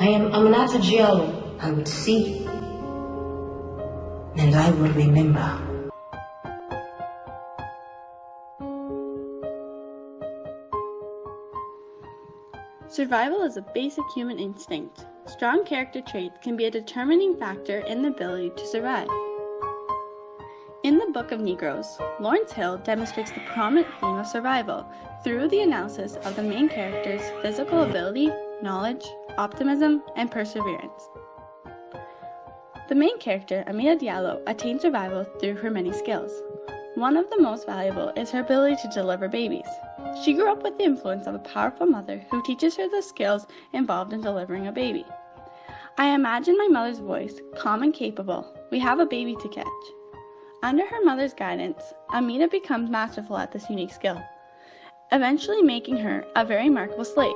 I'm not a Giallo. I would see, and I would remember. Survival is a basic human instinct. Strong character traits can be a determining factor in the ability to survive. In the Book of Negroes, Lawrence Hill demonstrates the prominent theme of survival through the analysis of the main character's physical ability, knowledge, optimism, and perseverance. The main character, Amina Diallo, attains survival through her many skills. One of the most valuable is her ability to deliver babies. She grew up with the influence of a powerful mother who teaches her the skills involved in delivering a baby. I imagine my mother's voice, calm and capable. We have a baby to catch. Under her mother's guidance, Amina becomes masterful at this unique skill, eventually making her a very remarkable slave.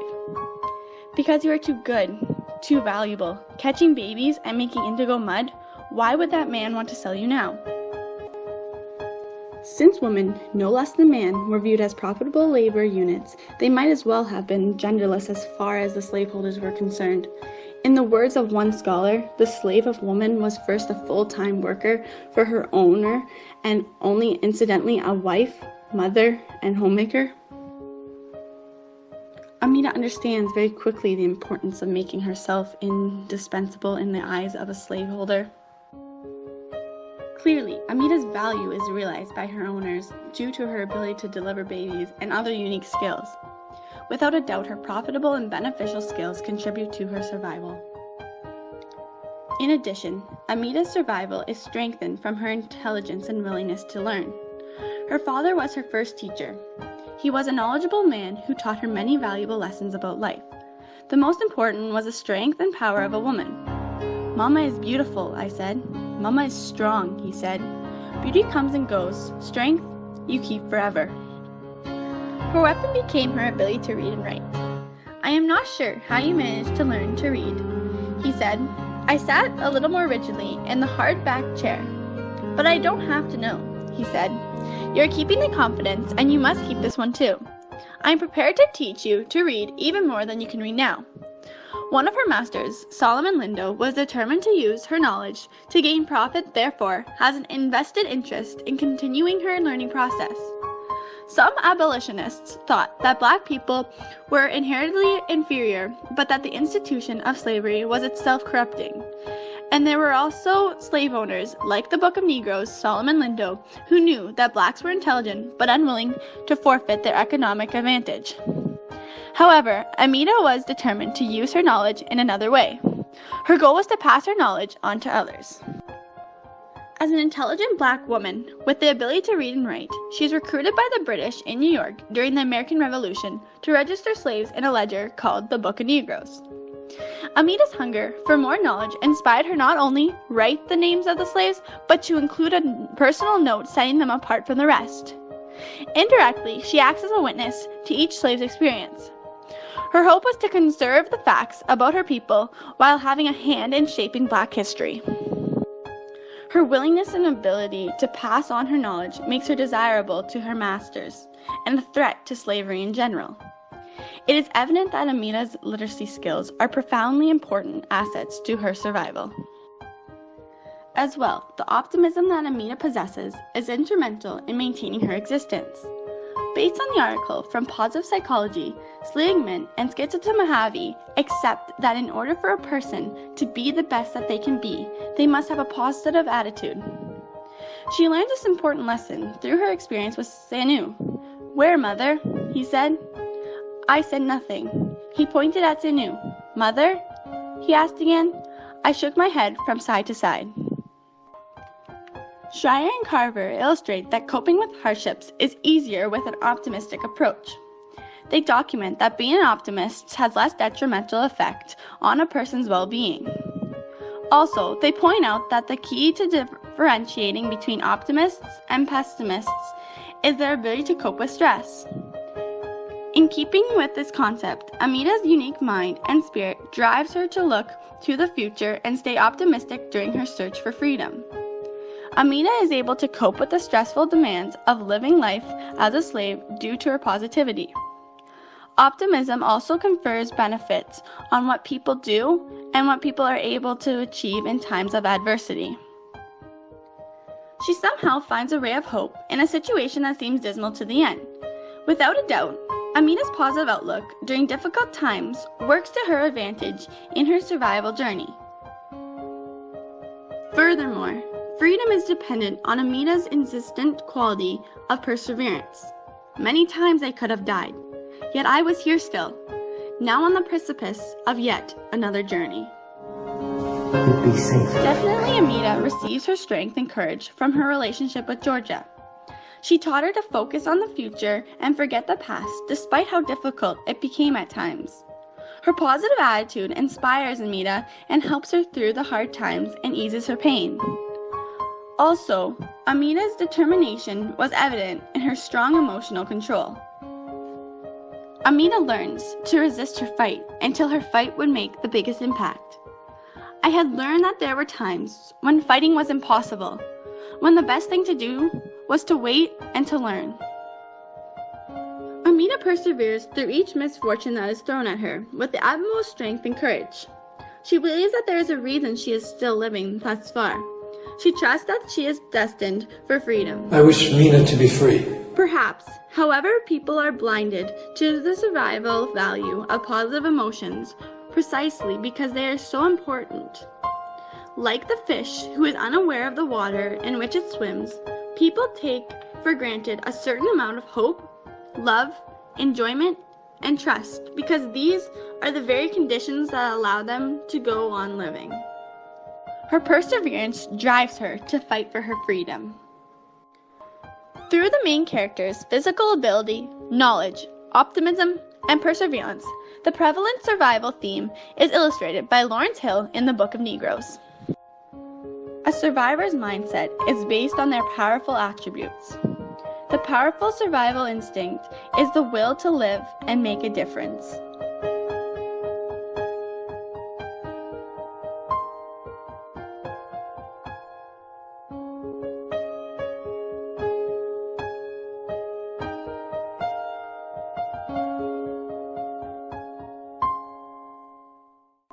Because you are too good, too valuable, catching babies and making indigo mud, why would that man want to sell you now? Since women, no less than man, were viewed as profitable labor units, they might as well have been genderless as far as the slaveholders were concerned. In the words of one scholar, the slave of woman was first a full-time worker for her owner and only incidentally a wife, mother, and homemaker. Amina understands very quickly the importance of making herself indispensable in the eyes of a slaveholder. Clearly, Amina's value is realized by her owners due to her ability to deliver babies and other unique skills. Without a doubt, her profitable and beneficial skills contribute to her survival. In addition, Amina's survival is strengthened from her intelligence and willingness to learn. Her father was her first teacher. He was a knowledgeable man who taught her many valuable lessons about life. The most important was the strength and power of a woman. "Mama is beautiful," I said. "Mama is strong," he said. "Beauty comes and goes. Strength, you keep forever." Her weapon became her ability to read and write. "I am not sure how you managed to learn to read," he said. "I sat a little more rigidly in the hard-backed chair." "But I don't have to know," he said. "You're keeping the confidence, and you must keep this one too. I am prepared to teach you to read even more than you can read now." One of her masters, Solomon Lindo, was determined to use her knowledge to gain profit, therefore has an invested interest in continuing her learning process. Some abolitionists thought that black people were inherently inferior, but that the institution of slavery was itself corrupting. And there were also slave owners, like the Book of Negroes, Solomon Lindo, who knew that blacks were intelligent but unwilling to forfeit their economic advantage. However, Amina was determined to use her knowledge in another way. Her goal was to pass her knowledge on to others. As an intelligent black woman with the ability to read and write, she was recruited by the British in New York during the American Revolution to register slaves in a ledger called the Book of Negroes. Amina's hunger for more knowledge inspired her not only write the names of the slaves, but to include a personal note setting them apart from the rest. Indirectly, she acts as a witness to each slave's experience. Her hope was to conserve the facts about her people while having a hand in shaping black history. Her willingness and ability to pass on her knowledge makes her desirable to her masters and a threat to slavery in general. It is evident that Amina's literacy skills are profoundly important assets to her survival. As well, the optimism that Amina possesses is instrumental in maintaining her existence. Based on the article from Positive Psychology, Seligman and Csikszentmihalyi accept that in order for a person to be the best that they can be, they must have a positive attitude. She learned this important lesson through her experience with Sanu. "Where, mother?" he said. I said nothing. He pointed at Sanu. "Mother?" he asked again. I shook my head from side to side. Schreier and Carver illustrate that coping with hardships is easier with an optimistic approach. They document that being an optimist has less detrimental effect on a person's well-being. Also, they point out that the key to differentiating between optimists and pessimists is their ability to cope with stress. In keeping with this concept, Amina's unique mind and spirit drives her to look to the future and stay optimistic during her search for freedom. Amina is able to cope with the stressful demands of living life as a slave due to her positivity. Optimism also confers benefits on what people do and what people are able to achieve in times of adversity. She somehow finds a ray of hope in a situation that seems dismal to the end. Without a doubt, Amina's positive outlook during difficult times works to her advantage in her survival journey. Furthermore, freedom is dependent on Amina's insistent quality of perseverance. Many times I could have died, yet I was here still, now on the precipice of yet another journey. You'd be safe. Definitely Amina receives her strength and courage from her relationship with Georgia. She taught her to focus on the future and forget the past, despite how difficult it became at times. Her positive attitude inspires Amina and helps her through the hard times and eases her pain. Also, Amina's determination was evident in her strong emotional control. Amina learns to resist her fight until her fight would make the biggest impact. I had learned that there were times when fighting was impossible, when the best thing to do was to wait and to learn. Amina perseveres through each misfortune that is thrown at her with the utmost strength and courage. She believes that there is a reason she is still living thus far. She trusts that she is destined for freedom. I wish Mina to be free. Perhaps, however, people are blinded to the survival value of positive emotions precisely because they are so important. Like the fish who is unaware of the water in which it swims, people take for granted a certain amount of hope, love, enjoyment, and trust because these are the very conditions that allow them to go on living. Her perseverance drives her to fight for her freedom. Through the main characters' physical ability, knowledge, optimism, and perseverance, the prevalent survival theme is illustrated by Lawrence Hill in the Book of Negroes. A survivor's mindset is based on their powerful attributes. The powerful survival instinct is the will to live and make a difference.